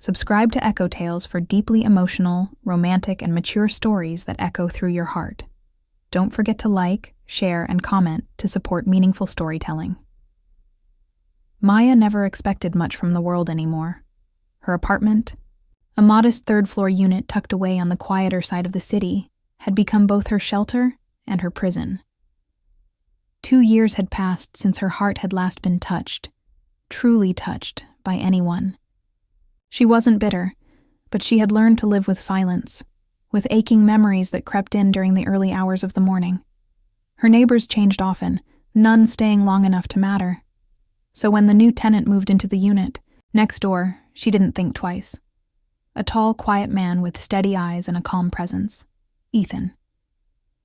Subscribe to Echo Tales for deeply emotional, romantic, and mature stories that echo through your heart. Don't forget to like, share, and comment to support meaningful storytelling. Maya never expected much from the world anymore. Her apartment, a modest third-floor unit tucked away on the quieter side of the city, had become both her shelter and her prison. 2 years had passed since her heart had last been touched, truly touched, by anyone. She wasn't bitter, but she had learned to live with silence, with aching memories that crept in during the early hours of the morning. Her neighbors changed often, none staying long enough to matter. So when the new tenant moved into the unit, next door, she didn't think twice. A tall, quiet man with steady eyes and a calm presence. Ethan.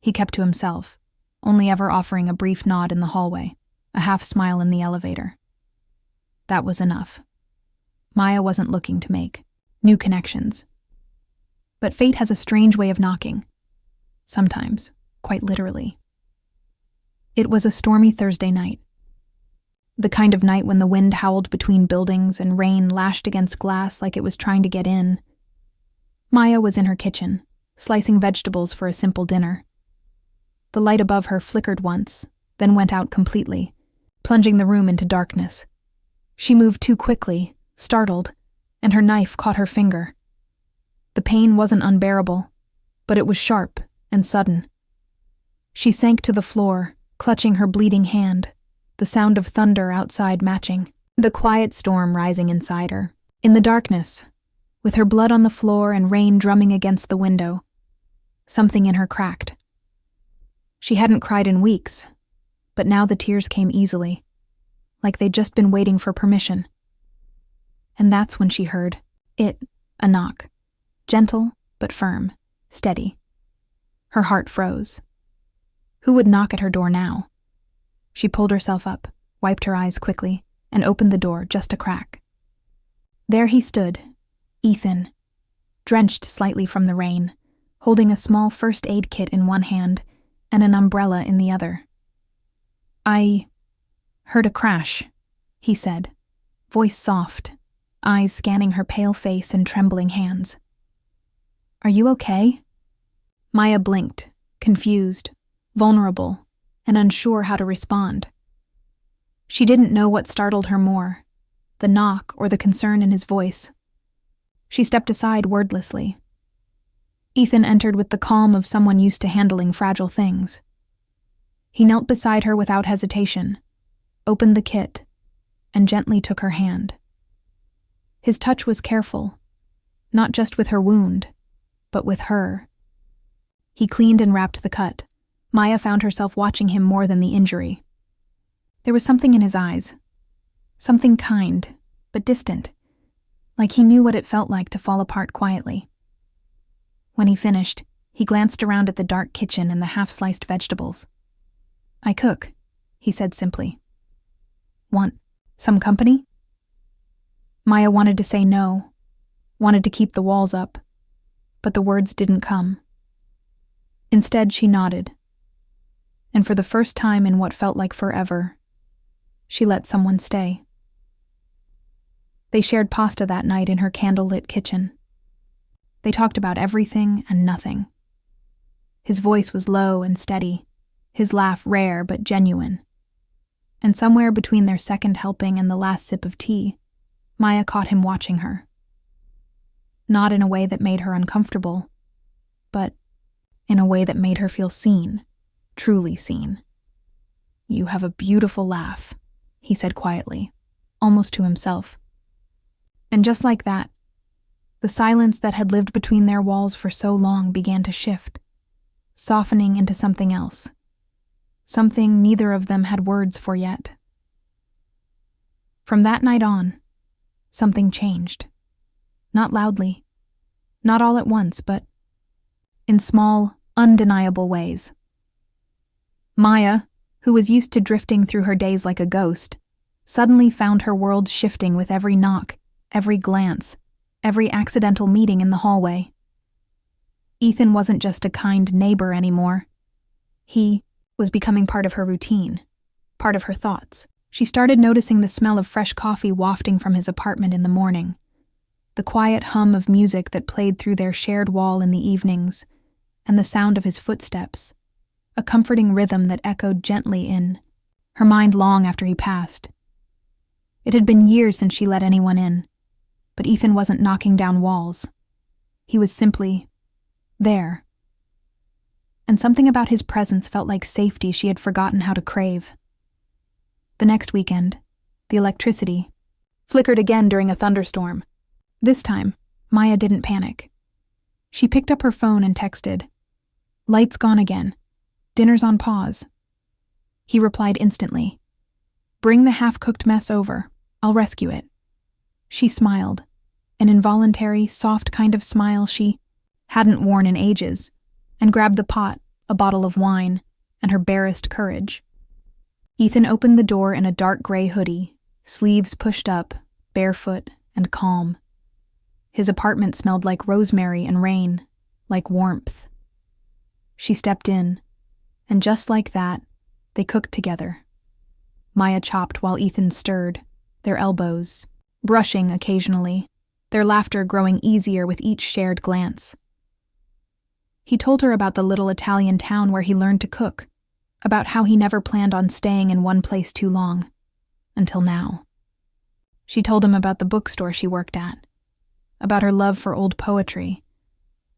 He kept to himself, only ever offering a brief nod in the hallway, a half smile in the elevator. That was enough. Maya wasn't looking to make new connections. But fate has a strange way of knocking. Sometimes, quite literally. It was a stormy Thursday night. The kind of night when the wind howled between buildings and rain lashed against glass like it was trying to get in. Maya was in her kitchen, slicing vegetables for a simple dinner. The light above her flickered once, then went out completely, plunging the room into darkness. She moved too quickly, startled, and her knife caught her finger. The pain wasn't unbearable, but it was sharp and sudden. She sank to the floor, clutching her bleeding hand, the sound of thunder outside matching, the quiet storm rising inside her. In the darkness, with her blood on the floor and rain drumming against the window, something in her cracked. She hadn't cried in weeks, but now the tears came easily, like they'd just been waiting for permission. And that's when she heard a knock. Gentle, but firm, steady. Her heart froze. Who would knock at her door now? She pulled herself up, wiped her eyes quickly, and opened the door just a crack. There he stood, Ethan, drenched slightly from the rain, holding a small first aid kit in one hand and an umbrella in the other. "I heard a crash," he said, voice soft, eyes scanning her pale face and trembling hands. "Are you okay?" Maya blinked, confused, vulnerable, and unsure how to respond. She didn't know what startled her more, the knock or the concern in his voice. She stepped aside wordlessly. Ethan entered with the calm of someone used to handling fragile things. He knelt beside her without hesitation, opened the kit, and gently took her hand. His touch was careful, not just with her wound, but with her. He cleaned and wrapped the cut. Maya found herself watching him more than the injury. There was something in his eyes, something kind, but distant, like he knew what it felt like to fall apart quietly. When he finished, he glanced around at the dark kitchen and the half-sliced vegetables. "I cook," he said simply. "Want some company?" Maya wanted to say no, wanted to keep the walls up, but the words didn't come. Instead, she nodded. And for the first time in what felt like forever, she let someone stay. They shared pasta that night in her candle-lit kitchen. They talked about everything and nothing. His voice was low and steady, his laugh rare but genuine. And somewhere between their second helping and the last sip of tea, Maya caught him watching her. Not in a way that made her uncomfortable, but in a way that made her feel seen, truly seen. "You have a beautiful laugh," he said quietly, almost to himself. And just like that, the silence that had lived between their walls for so long began to shift, softening into something else, something neither of them had words for yet. From that night on, something changed. Not loudly, not all at once, but in small, undeniable ways. Maya, who was used to drifting through her days like a ghost, suddenly found her world shifting with every knock, every glance, every accidental meeting in the hallway. Ethan wasn't just a kind neighbor anymore. He was becoming part of her routine, part of her thoughts. She started noticing the smell of fresh coffee wafting from his apartment in the morning, the quiet hum of music that played through their shared wall in the evenings, and the sound of his footsteps, a comforting rhythm that echoed gently in her mind long after he passed. It had been years since she let anyone in, but Ethan wasn't knocking down walls. He was simply there. And something about his presence felt like safety she had forgotten how to crave. The next weekend, the electricity flickered again during a thunderstorm. This time, Maya didn't panic. She picked up her phone and texted, "Lights gone again. Dinner's on pause." He replied instantly, "Bring the half-cooked mess over. I'll rescue it." She smiled, an involuntary, soft kind of smile she hadn't worn in ages, and grabbed the pot, a bottle of wine, and her barest courage. Ethan opened the door in a dark gray hoodie, sleeves pushed up, barefoot and calm. His apartment smelled like rosemary and rain, like warmth. She stepped in, and just like that, they cooked together. Maya chopped while Ethan stirred, their elbows brushing occasionally, their laughter growing easier with each shared glance. He told her about the little Italian town where he learned to cook, about how he never planned on staying in one place too long, until now. She told him about the bookstore she worked at, about her love for old poetry,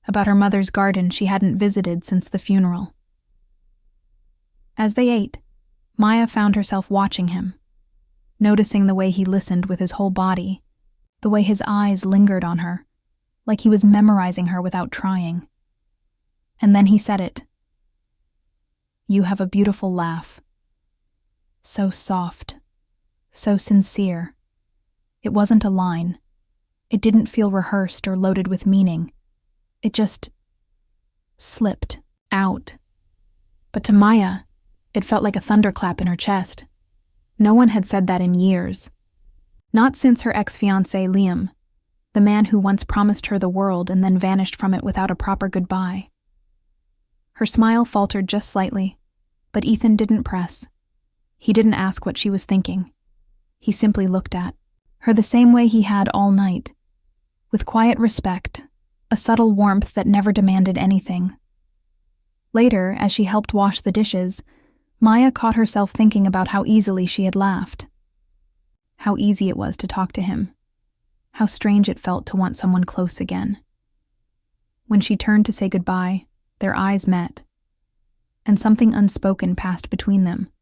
about her mother's garden she hadn't visited since the funeral. As they ate, Maya found herself watching him, noticing the way he listened with his whole body, the way his eyes lingered on her, like he was memorizing her without trying. And then he said it. "You have a beautiful laugh. So soft, so sincere. It wasn't a line. It didn't feel rehearsed or loaded with meaning. It just slipped out." But to Maya, it felt like a thunderclap in her chest. No one had said that in years. Not since her ex-fiancé Liam, the man who once promised her the world and then vanished from it without a proper goodbye. Her smile faltered just slightly, but Ethan didn't press. He didn't ask what she was thinking. He simply looked at her the same way he had all night, with quiet respect, a subtle warmth that never demanded anything. Later, as she helped wash the dishes, Maya caught herself thinking about how easily she had laughed. How easy it was to talk to him. How strange it felt to want someone close again. When she turned to say goodbye, their eyes met, and something unspoken passed between them.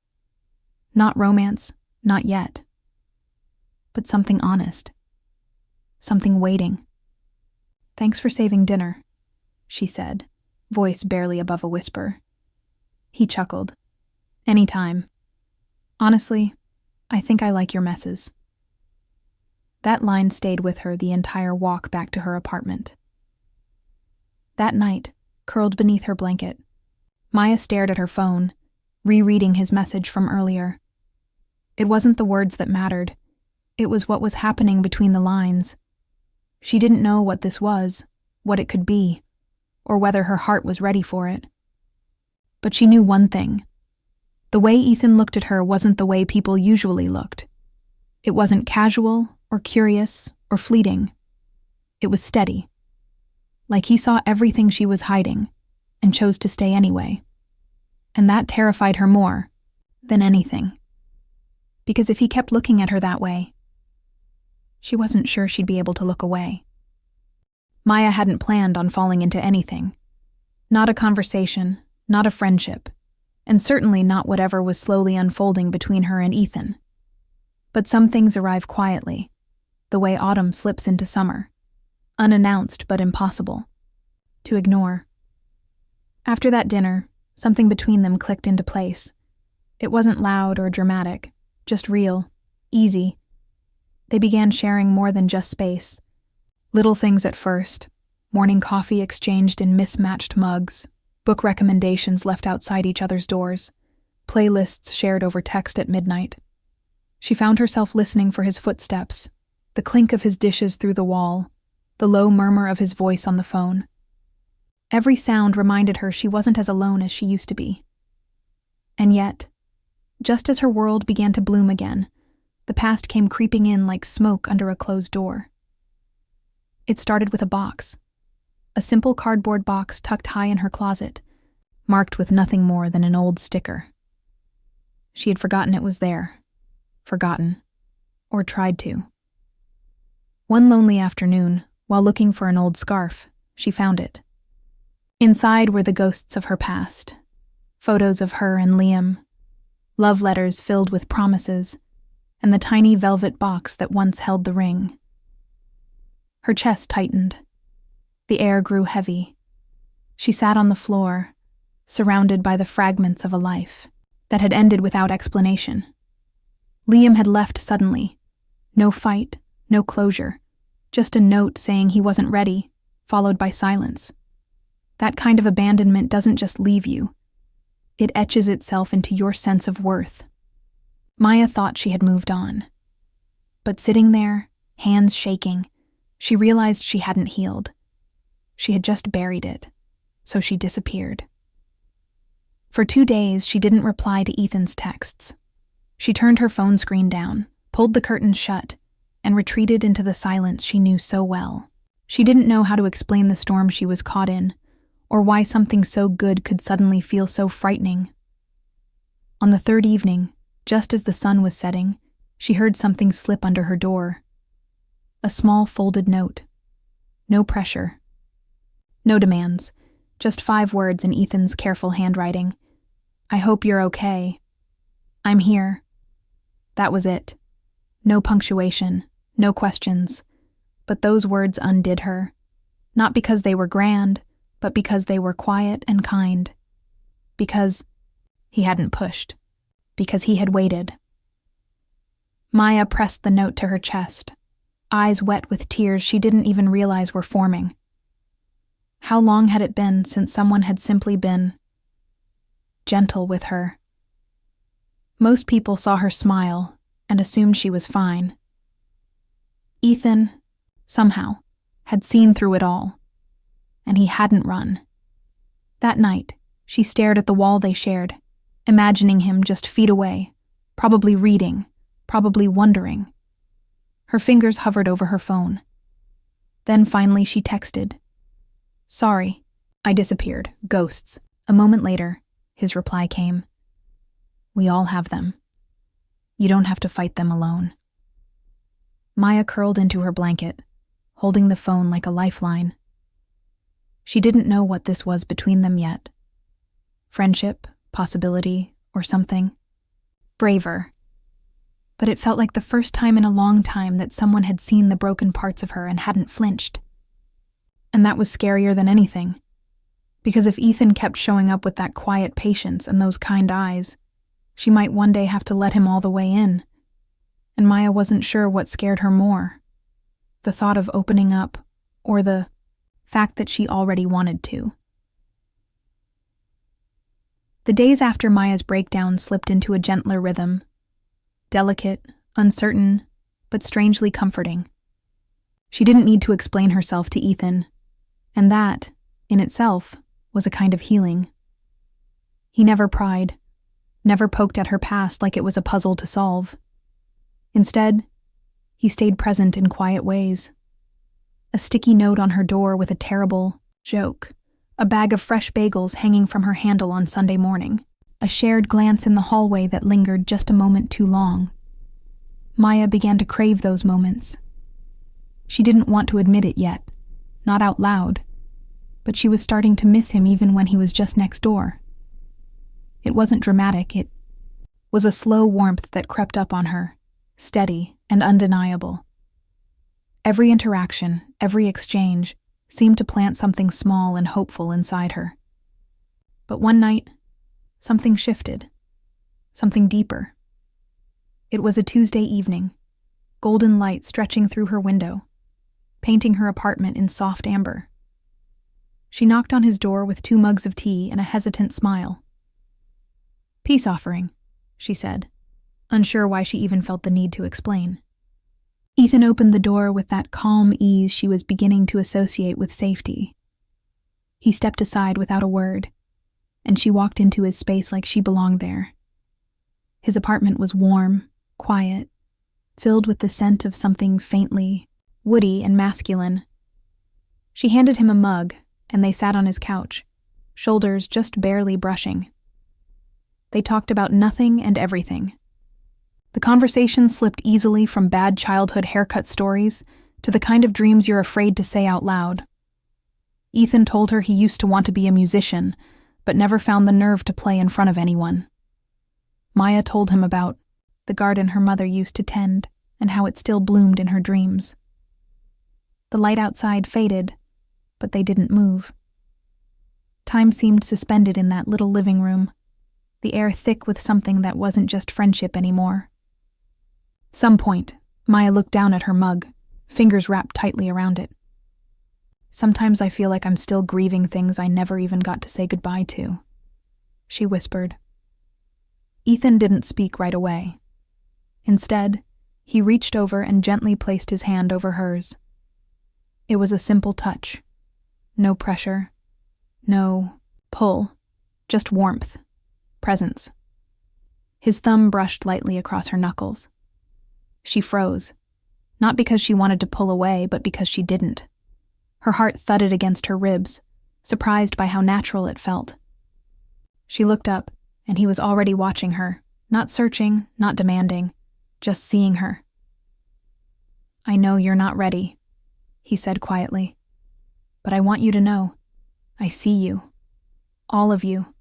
Not romance, not yet, but something honest. Something waiting. "Thanks for saving dinner," she said, voice barely above a whisper. He chuckled. "Anytime. Honestly, I think I like your messes." That line stayed with her the entire walk back to her apartment. That night, curled beneath her blanket, Maya stared at her phone, rereading his message from earlier. It wasn't the words that mattered. It was what was happening between the lines. She didn't know what this was, what it could be, or whether her heart was ready for it. But she knew one thing. The way Ethan looked at her wasn't the way people usually looked. It wasn't casual or curious or fleeting. It was steady. Like he saw everything she was hiding and chose to stay anyway. And that terrified her more than anything. Because if he kept looking at her that way, she wasn't sure she'd be able to look away. Maya hadn't planned on falling into anything. Not a conversation, not a friendship, and certainly not whatever was slowly unfolding between her and Ethan. But some things arrive quietly, the way autumn slips into summer, unannounced but impossible to ignore. After that dinner, something between them clicked into place. It wasn't loud or dramatic, just real, easy. They began sharing more than just space. Little things at first, morning coffee exchanged in mismatched mugs, book recommendations left outside each other's doors, playlists shared over text at midnight. She found herself listening for his footsteps, the clink of his dishes through the wall, the low murmur of his voice on the phone. Every sound reminded her she wasn't as alone as she used to be. And yet, just as her world began to bloom again, the past came creeping in like smoke under a closed door. It started with a box. A simple cardboard box tucked high in her closet, marked with nothing more than an old sticker. She had forgotten it was there. Forgotten. Or tried to. One lonely afternoon, while looking for an old scarf, she found it. Inside were the ghosts of her past. Photos of her and Liam, love letters filled with promises, and the tiny velvet box that once held the ring. Her chest tightened. The air grew heavy. She sat on the floor, surrounded by the fragments of a life that had ended without explanation. Liam had left suddenly. No fight, no closure, just a note saying he wasn't ready, followed by silence. That kind of abandonment doesn't just leave you. It etches itself into your sense of worth. Maya thought she had moved on. But sitting there, hands shaking, she realized she hadn't healed. She had just buried it, so she disappeared. For 2 days, she didn't reply to Ethan's texts. She turned her phone screen down, pulled the curtains shut, and retreated into the silence she knew so well. She didn't know how to explain the storm she was caught in, or why something so good could suddenly feel so frightening. On the 3rd evening, just as the sun was setting, she heard something slip under her door. A small folded note. No pressure. No demands. Just 5 words in Ethan's careful handwriting. I hope you're okay. I'm here. That was it. No punctuation, no questions. But those words undid her. Not because they were grand, but because they were quiet and kind. Because he hadn't pushed. Because he had waited. Maya pressed the note to her chest, eyes wet with tears she didn't even realize were forming. How long had it been since someone had simply been gentle with her? Most people saw her smile and assumed she was fine. Ethan, somehow, had seen through it all. And he hadn't run. That night, she stared at the wall they shared, imagining him just feet away, probably reading, probably wondering. Her fingers hovered over her phone. Then finally she texted, "Sorry, I disappeared. Ghosts." A moment later, his reply came, "We all have them. You don't have to fight them alone." Maya curled into her blanket, holding the phone like a lifeline. She didn't know what this was between them yet. Friendship, possibility, or something. Braver. But it felt like the first time in a long time that someone had seen the broken parts of her and hadn't flinched. And that was scarier than anything. Because if Ethan kept showing up with that quiet patience and those kind eyes, she might one day have to let him all the way in. And Maya wasn't sure what scared her more. The thought of opening up, or the fact that she already wanted to. The days after Maya's breakdown slipped into a gentler rhythm. Delicate, uncertain, but strangely comforting. She didn't need to explain herself to Ethan, and that, in itself, was a kind of healing. He never pried, never poked at her past like it was a puzzle to solve. Instead, he stayed present in quiet ways. A sticky note on her door with a terrible joke, a bag of fresh bagels hanging from her handle on Sunday morning, a shared glance in the hallway that lingered just a moment too long. Maya began to crave those moments. She didn't want to admit it yet, not out loud, but she was starting to miss him even when he was just next door. It wasn't dramatic, it was a slow warmth that crept up on her, steady and undeniable. Every interaction, every exchange, seemed to plant something small and hopeful inside her. But one night, something shifted. Something deeper. It was a Tuesday evening, golden light stretching through her window, painting her apartment in soft amber. She knocked on his door with 2 mugs of tea and a hesitant smile. "Peace offering," she said, unsure why she even felt the need to explain. Ethan opened the door with that calm ease she was beginning to associate with safety. He stepped aside without a word, and she walked into his space like she belonged there. His apartment was warm, quiet, filled with the scent of something faintly woody and masculine, She handed him a mug, and they sat on his couch, shoulders just barely brushing. They talked about nothing and everything. The conversation slipped easily from bad childhood haircut stories to the kind of dreams you're afraid to say out loud. Ethan told her he used to want to be a musician, but never found the nerve to play in front of anyone. Maya told him about the garden her mother used to tend and how it still bloomed in her dreams. The light outside faded, but they didn't move. Time seemed suspended in that little living room, the air thick with something that wasn't just friendship anymore. Some point, Maya looked down at her mug, fingers wrapped tightly around it. Sometimes I feel like I'm still grieving things I never even got to say goodbye to, she whispered. Ethan didn't speak right away. Instead, he reached over and gently placed his hand over hers. It was a simple touch. No pressure. No pull. Just warmth. Presence. His thumb brushed lightly across her knuckles. She froze. Not because she wanted to pull away, but because she didn't. Her heart thudded against her ribs, surprised by how natural it felt. She looked up, and he was already watching her, not searching, not demanding, just seeing her. I know you're not ready, he said quietly. But I want you to know, I see you. All of you.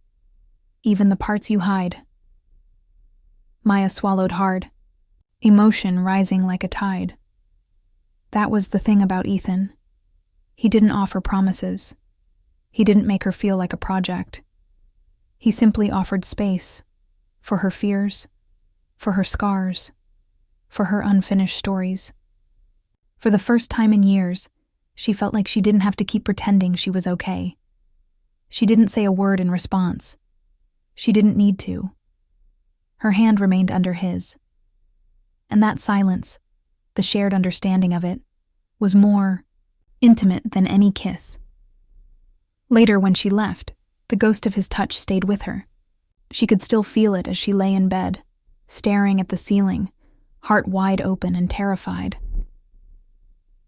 Even the parts you hide. Maya swallowed hard, emotion rising like a tide. That was the thing about Ethan. He didn't offer promises. He didn't make her feel like a project. He simply offered space for her fears, for her scars, for her unfinished stories. For the first time in years, she felt like she didn't have to keep pretending she was okay. She didn't say a word in response. She didn't need to. Her hand remained under his. And that silence, the shared understanding of it, was more intimate than any kiss. Later, when she left, the ghost of his touch stayed with her. She could still feel it as she lay in bed, staring at the ceiling, heart wide open and terrified.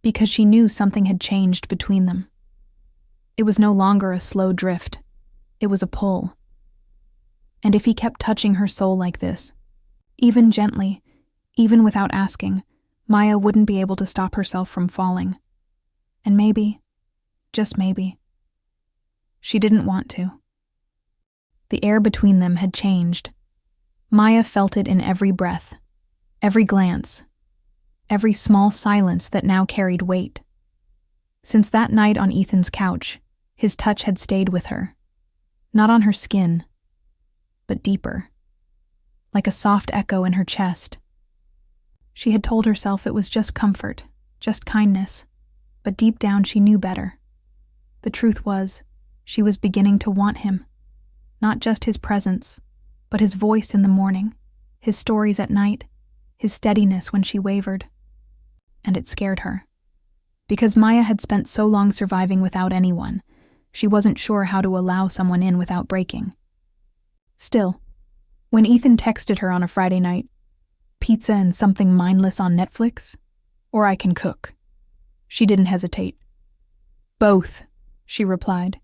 Because she knew something had changed between them. It was no longer a slow drift. It was a pull. And if he kept touching her soul like this, even gently, even without asking, Maya wouldn't be able to stop herself from falling. And maybe, just maybe, she didn't want to. The air between them had changed. Maya felt it in every breath, every glance, every small silence that now carried weight. Since that night on Ethan's couch, his touch had stayed with her. Not on her skin, but deeper, like a soft echo in her chest. She had told herself it was just comfort, just kindness, but deep down she knew better. The truth was, she was beginning to want him. Not just his presence, but his voice in the morning, his stories at night, his steadiness when she wavered. And it scared her. Because Maya had spent so long surviving without anyone, she wasn't sure how to allow someone in without breaking. Still, when Ethan texted her on a Friday night, "Pizza and something mindless on Netflix? Or I can cook?" she didn't hesitate. "Both," she replied,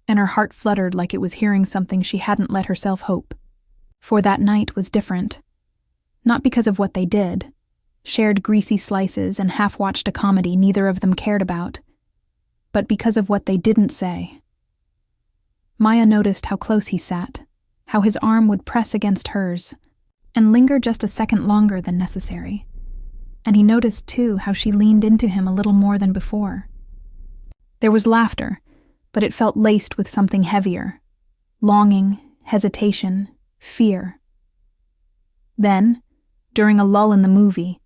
and her heart fluttered like it was hearing something she hadn't let herself hope. For that night was different. Not because of what they did, shared greasy slices and half-watched a comedy neither of them cared about, but because of what they didn't say. Maya noticed how close he sat, how his arm would press against hers, and linger just a second longer than necessary. And he noticed, too, how she leaned into him a little more than before. There was laughter, but it felt laced with something heavier. Longing, hesitation, fear. Then, during a lull in the movie,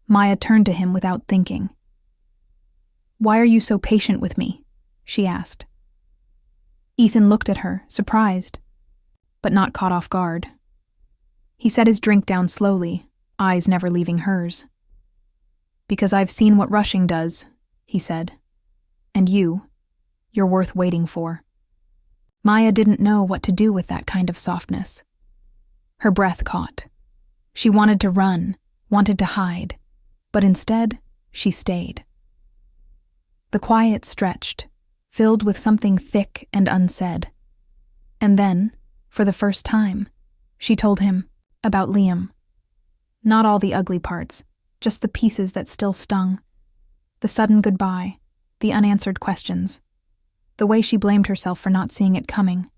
Maya turned to him without thinking. "Why are you so patient with me?" she asked. Ethan looked at her, surprised, but not caught off guard. He set his drink down slowly, eyes never leaving hers. "Because I've seen what rushing does," he said. "And you're worth waiting for." Maya didn't know what to do with that kind of softness. Her breath caught. She wanted to run, wanted to hide, but instead, she stayed. The quiet stretched, filled with something thick and unsaid. And then, for the first time, she told him about Liam. Not all the ugly parts, just the pieces that still stung. The sudden goodbye, the unanswered questions, the way she blamed herself for not seeing it coming.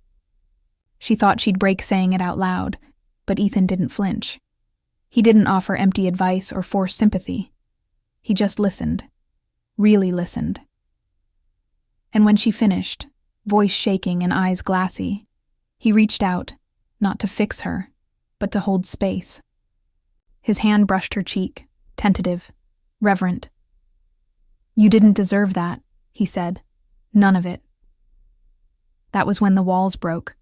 She thought she'd break saying it out loud, but Ethan didn't flinch. He didn't offer empty advice or force sympathy. He just listened, really listened. And when she finished, voice shaking and eyes glassy, he reached out, not to fix her, but to hold space. His hand brushed her cheek, tentative, reverent. "You didn't deserve that," he said. "None of it." That was when the walls broke.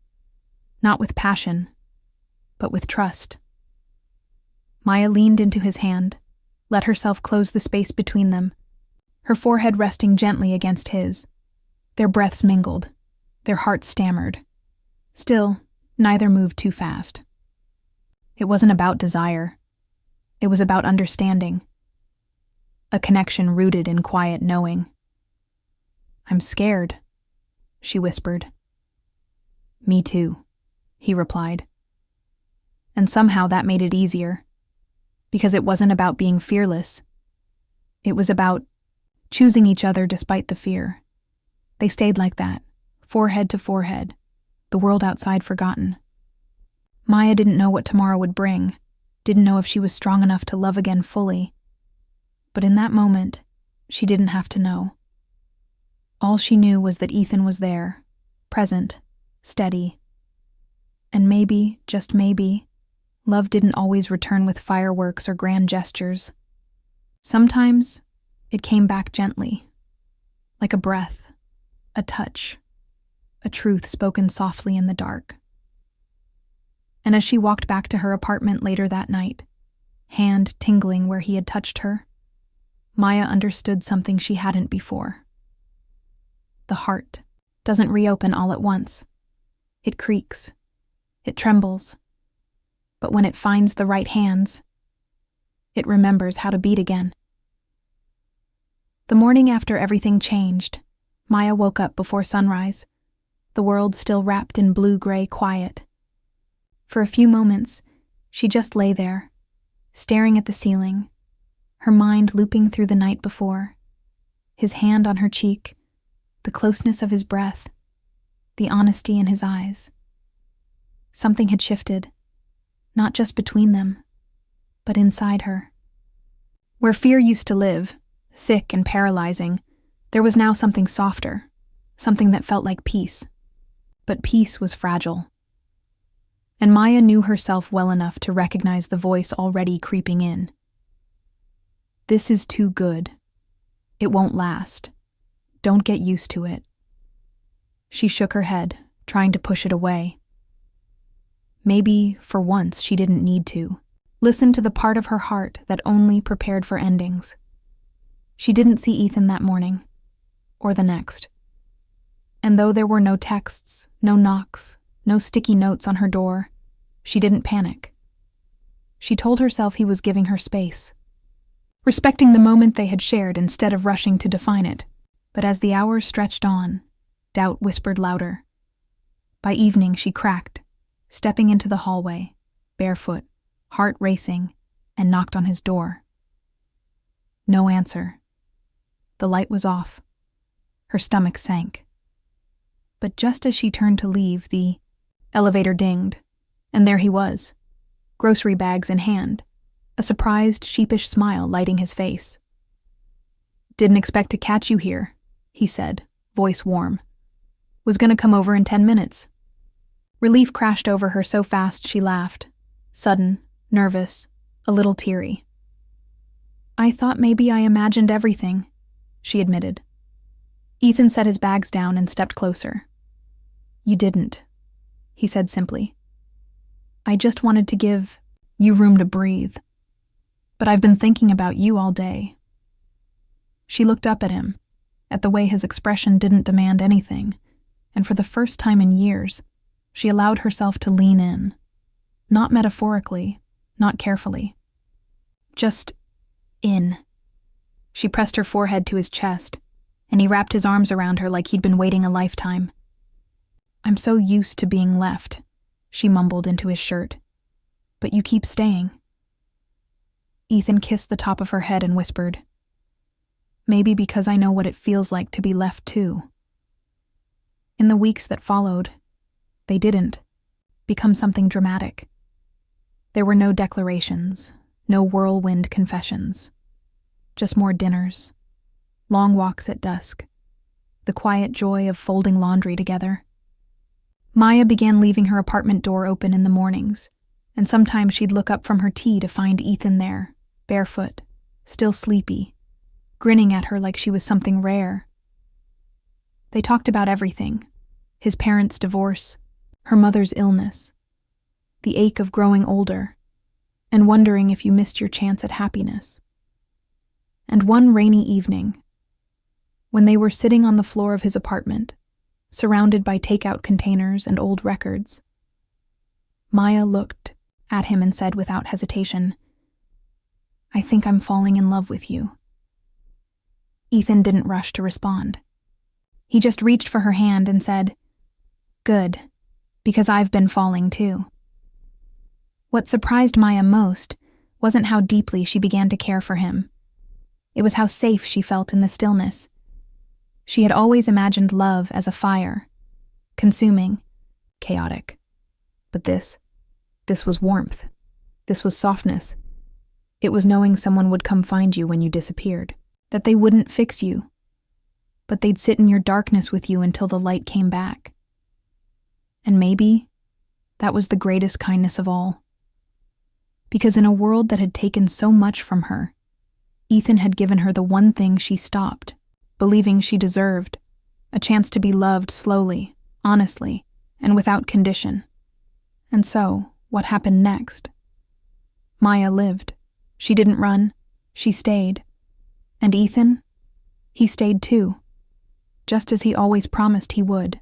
Not with passion, but with trust. Maya leaned into his hand, let herself close the space between them, her forehead resting gently against his. Their breaths mingled, their hearts stammered. Still, neither moved too fast. It wasn't about desire. It was about understanding. A connection rooted in quiet knowing. "I'm scared," she whispered. "Me too," he replied. And somehow that made it easier, because it wasn't about being fearless. It was about choosing each other despite the fear. They stayed like that, forehead to forehead, the world outside forgotten. Maya didn't know what tomorrow would bring, didn't know if she was strong enough to love again fully. But in that moment, she didn't have to know. All she knew was that Ethan was there, present, steady. And maybe, just maybe, love didn't always return with fireworks or grand gestures. Sometimes, it came back gently, like a breath, a touch, a truth spoken softly in the dark. And as she walked back to her apartment later that night, hand tingling where he had touched her, Maya understood something she hadn't before. The heart doesn't reopen all at once. It creaks. It trembles. But when it finds the right hands, it remembers how to beat again. The morning after everything changed, Maya woke up before sunrise, the world still wrapped in blue-gray quiet. For a few moments, she just lay there, staring at the ceiling, her mind looping through the night before, his hand on her cheek, the closeness of his breath, the honesty in his eyes. Something had shifted, not just between them, but inside her. Where fear used to live, thick and paralyzing, there was now something softer, something that felt like peace. But peace was fragile. And Maya knew herself well enough to recognize the voice already creeping in. "This is too good. It won't last. Don't get used to it." She shook her head, trying to push it away. Maybe, for once, she didn't need to. Listen to the part of her heart that only prepared for endings. She didn't see Ethan that morning, or the next. And though there were no texts, no knocks, no sticky notes on her door, she didn't panic. She told herself he was giving her space, respecting the moment they had shared instead of rushing to define it. But as the hours stretched on, doubt whispered louder. By evening, she cracked, stepping into the hallway, barefoot, heart racing, and knocked on his door. No answer. The light was off. Her stomach sank. But just as she turned to leave, the elevator dinged, and there he was, grocery bags in hand, a surprised, sheepish smile lighting his face. "Didn't expect to catch you here," he said, voice warm. "Was gonna come over in 10 minutes. Relief crashed over her so fast she laughed, sudden, nervous, a little teary. "I thought maybe I imagined everything," she admitted. Ethan set his bags down and stepped closer. "You didn't," he said simply. "I just wanted to give you room to breathe. But I've been thinking about you all day." She looked up at him, at the way his expression didn't demand anything, and for the first time in years, she allowed herself to lean in. Not metaphorically, not carefully. Just in. She pressed her forehead to his chest, and he wrapped his arms around her like he'd been waiting a lifetime. "I'm so used to being left," she mumbled into his shirt. "But you keep staying." Ethan kissed the top of her head and whispered, "Maybe because I know what it feels like to be left too." In the weeks that followed, they didn't become something dramatic. There were no declarations, no whirlwind confessions. Just more dinners, long walks at dusk, the quiet joy of folding laundry together. Maya began leaving her apartment door open in the mornings, and sometimes she'd look up from her tea to find Ethan there, barefoot, still sleepy, grinning at her like she was something rare. They talked about everything: his parents' divorce, her mother's illness, the ache of growing older, and wondering if you missed your chance at happiness. And one rainy evening, when they were sitting on the floor of his apartment, surrounded by takeout containers and old records, Maya looked at him and said without hesitation, "I think I'm falling in love with you." Ethan didn't rush to respond. He just reached for her hand and said, "Good, because I've been falling too." What surprised Maya most wasn't how deeply she began to care for him. It was how safe she felt in the stillness. She had always imagined love as a fire, consuming, chaotic. But this was warmth. This was softness. It was knowing someone would come find you when you disappeared, that they wouldn't fix you, but they'd sit in your darkness with you until the light came back. And maybe that was the greatest kindness of all. Because in a world that had taken so much from her, Ethan had given her the one thing she stopped believing she deserved: a chance to be loved slowly, honestly, and without condition. And so, what happened next? Maya lived. She didn't run. She stayed. And Ethan? He stayed too, just as he always promised he would.